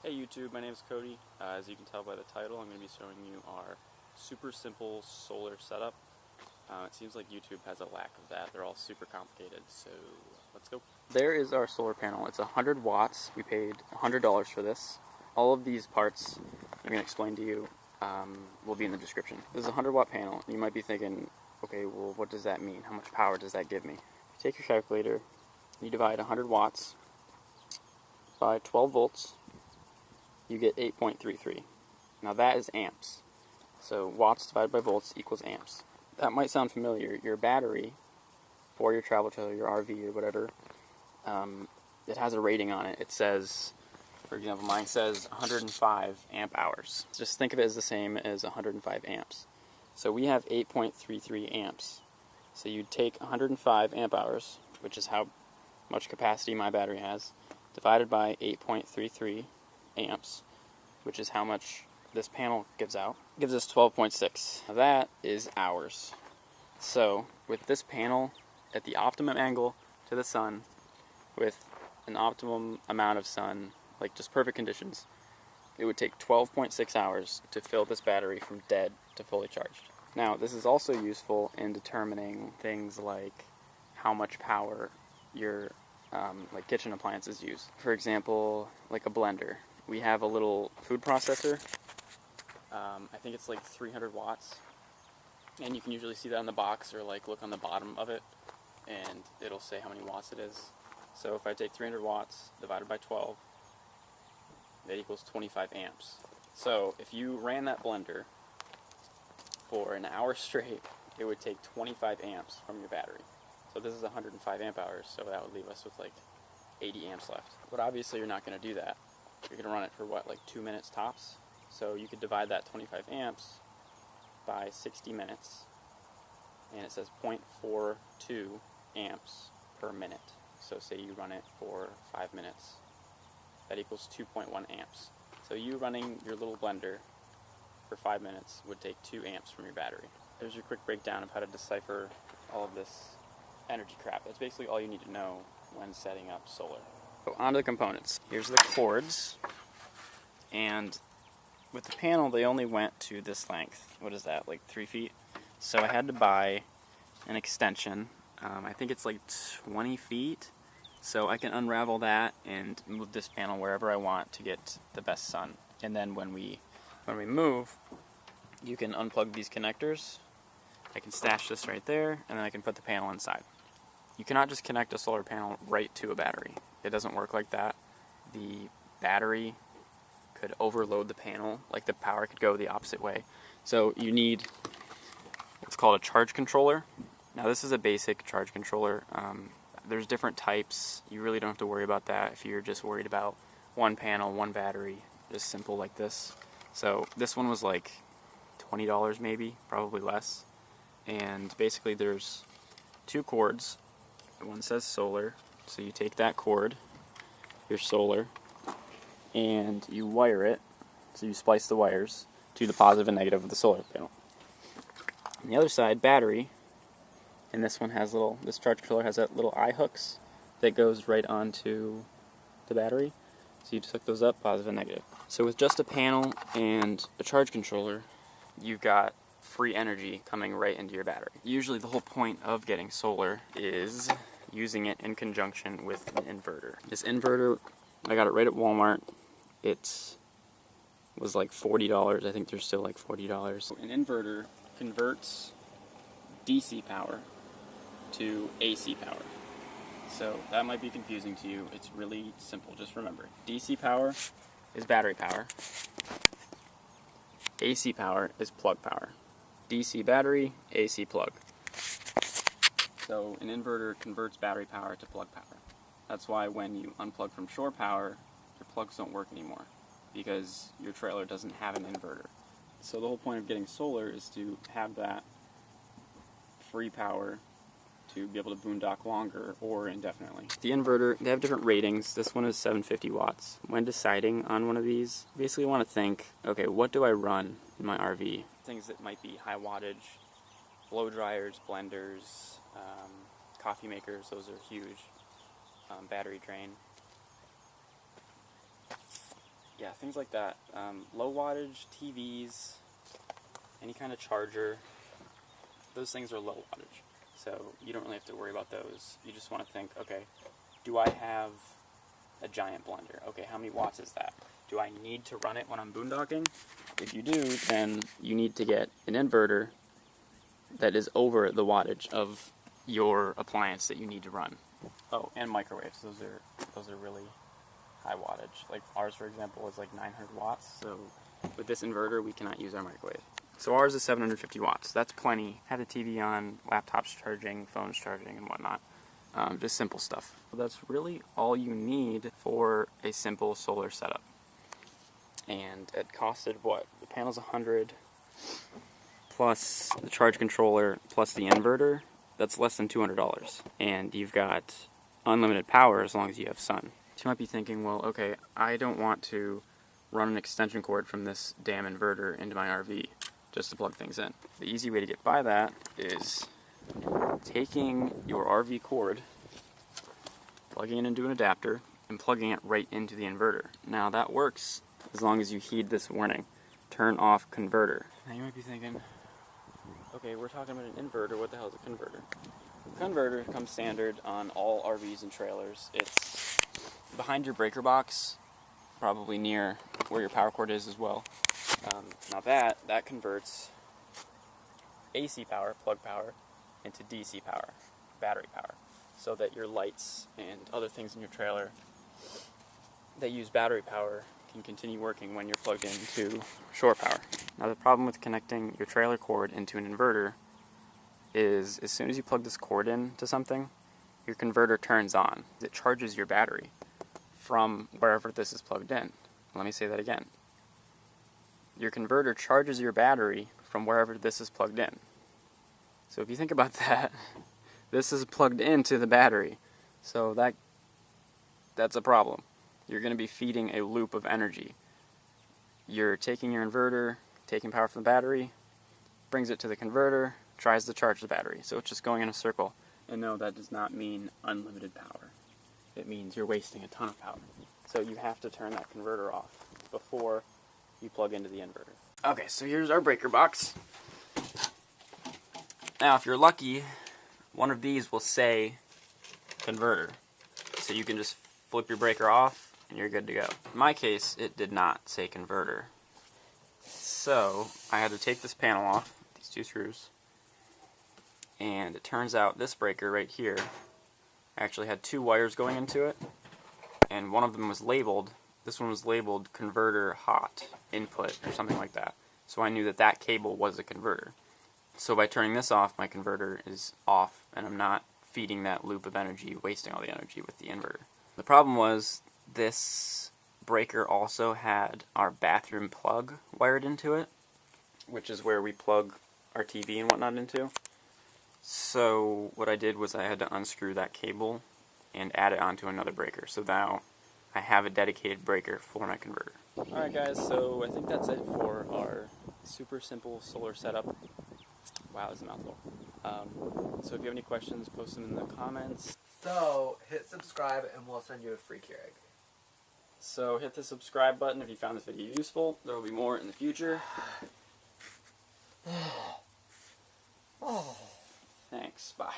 Hey YouTube, my name is Cody. As you can tell by the title, I'm going to be showing you our super simple solar setup. It seems like YouTube has a lack of that. They're all super complicated, so let's go. There is our solar panel. It's 100 watts. We paid $100 for this. All of these parts I'm going to explain to you will be in the description. This is a 100-watt panel. You might be thinking, okay, well, what does that mean? How much power does that give me? You take your calculator, you divide 100 watts by 12 volts, you get 8.33. Now that is amps. So watts divided by volts equals amps. That might sound familiar. Your battery for your travel trailer, your RV or whatever, it has a rating on it. It says, for example, mine says 105 amp hours. Just think of it as the same as 105 amps. So we have 8.33 amps. So you take 105 amp hours, which is how much capacity my battery has, divided by 8.33 amps, which is how much this panel gives out, gives us 12.6. Now that is hours. So with this panel at the optimum angle to the sun, with an optimum amount of sun, like just perfect conditions, it would take 12.6 hours to fill this battery from dead to fully charged. Now this is also useful in determining things like how much power your like kitchen appliances use. For example, like a blender. We have a little food processor. I think it's like 300 watts. And you can usually see that on the box or like look on the bottom of it and it'll say how many watts it is. So if I take 300 watts divided by 12, that equals 25 amps. So if you ran that blender for an hour straight, it would take 25 amps from your battery. So this is 105 amp hours, so that would leave us with like 80 amps left. But obviously you're not going to do that. You're going to run it for what, like 2 minutes tops? So you could divide that 25 amps by 60 minutes, and it says 0.42 amps per minute. So say you run it for 5 minutes, that equals 2.1 amps. So you running your little blender for 5 minutes would take 2 amps from your battery. There's your quick breakdown of how to decipher all of this energy crap. That's basically all you need to know when setting up solar. So on to the components. Here's the cords, and with the panel they only went to this length. What is that, like 3 feet? So I had to buy an extension. I think it's like 20 feet. So I can unravel that and move this panel wherever I want to get the best sun. And then when we move, you can unplug these connectors. I can stash this right there, and then I can put the panel inside. You cannot just connect a solar panel right to a battery. It doesn't work like that. The battery could overload the panel, like the power could go the opposite way. So you need what's called a charge controller. Now this is a basic charge controller. There's different types. You really don't have to worry about that if you're just worried about one panel, one battery, just simple like this. So this one was like $20 maybe, probably less. And basically there's 2 cords. One says solar, so you take that cord, your solar, and you wire it, so you splice the wires to the positive and negative of the solar panel. On the other side, battery, and this one has this charge controller has that little eye hooks that goes right onto the battery, so you just hook those up, positive and negative. So with just a panel and a charge controller, you've got free energy coming right into your battery. Usually the whole point of getting solar is using it in conjunction with an inverter. This inverter, I got it right at Walmart. It was like $40. I think they're still like $40. An inverter converts DC power to AC power. So that might be confusing to you. It's really simple. Just remember, DC power is battery power. AC power is plug power. DC battery, AC plug. So an inverter converts battery power to plug power. That's why when you unplug from shore power, your plugs don't work anymore, because your trailer doesn't have an inverter. So the whole point of getting solar is to have that free power to be able to boondock longer or indefinitely. The inverter, they have different ratings. This one is 750 watts. When deciding on one of these, you basically want to think, okay, what do I run in my RV? Things that might be high wattage, blow dryers, blenders, coffee makers, those are huge. Battery drain. Yeah, things like that. Low wattage TVs, any kind of charger, those things are low wattage. So you don't really have to worry about those. You just want to think, okay, do I have a giant blender? Okay, how many watts is that? Do I need to run it when I'm boondocking? If you do, then you need to get an inverter that is over the wattage of your appliance that you need to run. Oh, and microwaves. Those are really high wattage. Like ours, for example, is like 900 watts. So with this inverter, we cannot use our microwave. So ours is 750 watts. That's plenty. Have the TV on, laptops charging, phones charging, and whatnot. Just simple stuff. That's really all you need for a simple solar setup. And it costed what? The panel's 100 plus the charge controller plus the inverter. That's less than $200. And you've got unlimited power as long as you have sun. So you might be thinking, well, okay, I don't want to run an extension cord from this damn inverter into my RV just to plug things in. The easy way to get by that is taking your RV cord, plugging it into an adapter, and plugging it right into the inverter. Now that works as long as you heed this warning. Turn off converter. Now you might be thinking, okay, we're talking about an inverter, what the hell is a converter? A converter comes standard on all RVs and trailers. It's behind your breaker box, probably near where your power cord is as well. Now that converts AC power, plug power, into DC power, battery power, so that your lights and other things in your trailer that use battery power can continue working when you're plugged into shore power. Now the problem with connecting your trailer cord into an inverter is as soon as you plug this cord into something, your converter turns on. It charges your battery from wherever this is plugged in. Let me say that again. Your converter charges your battery from wherever this is plugged in. So if you think about that, this is plugged into the battery. So that's a problem. You're going to be feeding a loop of energy. You're taking your inverter, taking power from the battery, brings it to the converter, tries to charge the battery. So it's just going in a circle. And no, that does not mean unlimited power. It means you're wasting a ton of power. So you have to turn that converter off before you plug into the inverter. Okay, so here's our breaker box. Now, if you're lucky, one of these will say converter. So you can just flip your breaker off and you're good to go. In my case, it did not say converter. So I had to take this panel off, these two screws, and it turns out this breaker right here actually had two wires going into it, and one of them was labeled, this one was labeled converter hot input or something like that. So I knew that that cable was a converter. So by turning this off, my converter is off and I'm not feeding that loop of energy, wasting all the energy with the inverter. The problem was this breaker also had our bathroom plug wired into it, which is where we plug our TV and whatnot into. So what I did was I had to unscrew that cable and add it onto another breaker. So now I have a dedicated breaker for my converter. Alright guys, so I think that's it for our super simple solar setup. Wow, that's a mouthful. So if you have any questions, post them in the comments. So, hit subscribe and we'll send you a free Keurig. So hit the subscribe button if you found this video useful. There will be more in the future. Thanks, bye.